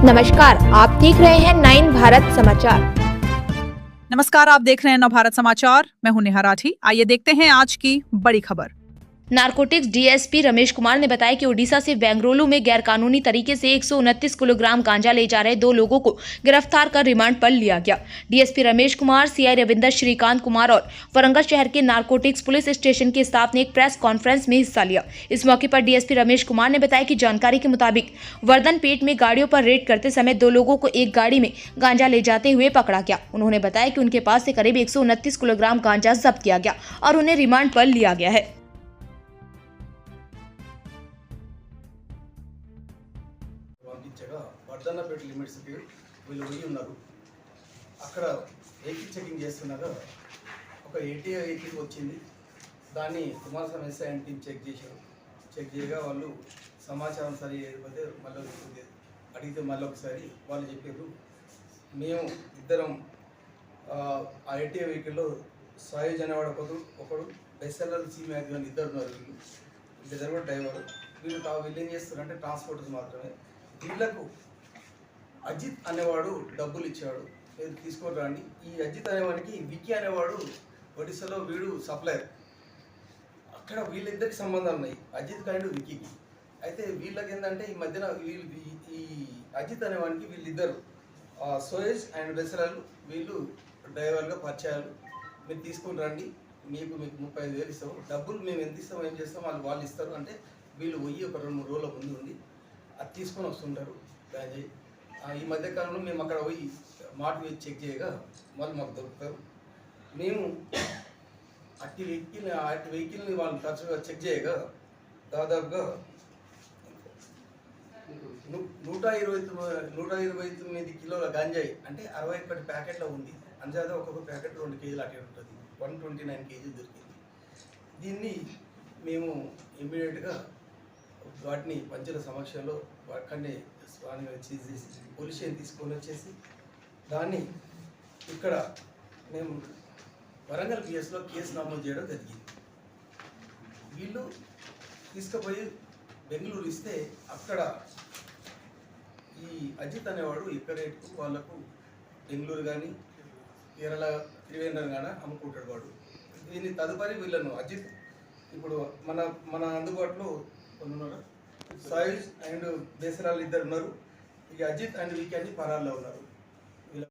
नमस्कार, आप देख रहे हैं 9 भारत समाचार। नमस्कार, आप देख रहे हैं नवभारत समाचार। मैं हूं नेहा राठी। आइए देखते हैं आज की बड़ी खबर। नारकोटिक्स डीएसपी रमेश कुमार ने बताया कि ओडिशा से बेंगलुरु में गैरकानूनी तरीके से 129 किलोग्राम गांजा ले जा रहे 2 लोगों को गिरफ्तार कर रिमांड पर लिया गया। डीएसपी रमेश कुमार, सीआई रविंदर श्रीकांत कुमार और वरंगल शहर के नारकोटिक्स पुलिस स्टेशन के स्टाफ ने एक प्रेस कॉन्फ्रेंस में हिस्सा लिया। इस मौके पर डीएसपी रमेश कुमार ने बताया कि जानकारी के मुताबिक वर्धनपेट में गाड़ियों पर रेड करते समय 2 लोगों को एक गाड़ी में गांजा ले जाते हुए पकड़ा गया। उन्होंने बताया कि उनके पास से करीब 129 किलोग्राम गांजा जब्त किया गया और उन्हें रिमांड पर लिया गया है। వర్ధన్నపేట లిమిట్స్కి వీళ్ళు పోయి ఉన్నారు. అక్కడ వెహికల్ చెకింగ్ చేస్తున్నాగా ఒక ఏటీఐ వెహికల్ వచ్చింది. దాన్ని Kumaraswamy SI and team check చేయగా వాళ్ళు సమాచారం సరి అయిపోతే మళ్ళీ అడిగితే మళ్ళీ ఒకసారి వాళ్ళు చెప్పారు, మేము ఇద్దరం ఆ ఏటీఐ వెహికల్లో సాయుజ్ అనేవాడు ఒకడు బెస్ఎల్ఆర్ సి మ్యాగ్జిన్ ఇద్దరు ఉన్నారు. ఇద్దరు కూడా డ్రైవర్. వీళ్ళు ఏం చేస్తారంటే ట్రాన్స్పోర్టర్స్ మాత్రమే. వీళ్లకు అజిత్ అనేవాడు డబ్బులు ఇచ్చాడు, మీరు తీసుకొని రండి. ఈ అజిత్ అనేవాడికి విక్కీ అనేవాడు ఒడిశాలో వీడు సప్లయర్. అక్కడ వీళ్ళిద్దరికి సంబంధాలు ఉన్నాయి, అజిత్ అండ్ విక్కీకి. అయితే వీళ్ళకి ఏంటంటే ఈ మధ్యన ఈ అజిత్ అనేవాడికి వీళ్ళిద్దరు సోయేజ్ అండ్ బెసరాలు వీళ్ళు డ్రైవర్గా పరిచయాలు. మీరు తీసుకొని రండి, మీకు 35,000 ఇస్తాం, డబ్బులు మేము ఎంత ఇస్తాం ఏం చేస్తాం వాళ్ళు ఇస్తారు అంటే వీళ్ళు పోయి ఒక 2-3 రోజుల ముందు ఉండి అది తీసుకొని వస్తుంటారు గాంజాయి. ఈ మధ్యకాలంలో మేము అక్కడ పోయి మాటు వేసి చెక్ చేయగా వాళ్ళు మాకు దొరుకుతారు. మేము అట్టి వెహికల్ని వాళ్ళు తరచుగా చెక్ చేయగా దాదాపుగా 129 కిలోల గాంజాయి అంటే 61 ప్యాకెట్లో ఉంది. అందాజ ఒక్కొక్క ప్యాకెట్ 2 కేజీలు అటే ఉంటుంది. 129 కేజీలు దొరికింది. దీన్ని మేము ఇమ్మీడియట్గా వాటిని పంచుల సమక్షంలో అక్కడనే పోలీస్ స్టేషన్ తీసుకొని వచ్చేసి దాన్ని ఇక్కడ మేము వరంగల్ పిఎస్లో కేసు నమోదు చేయడం జరిగింది. వీళ్ళు తీసుకుపోయి బెంగళూరు ఇస్తే అక్కడ ఈ అజిత్ అనేవాడు ఎక్కడ రేటుకు వాళ్ళకు బెంగళూరు కానీ కేరళ త్రివేంద్రం కానీ అమ్ముకుంటాడు వాడు. దీన్ని తదుపరి వీళ్ళను అజిత్ ఇప్పుడు మన అందుబాటులో ఉన్నారు. సాయుజ్ అండ్ బేసరాలు ఇద్దరు ఉన్నారు. ఇక అజిత్ అండ్ విక్కీ అన్ని పరాల్లో ఉన్నారు.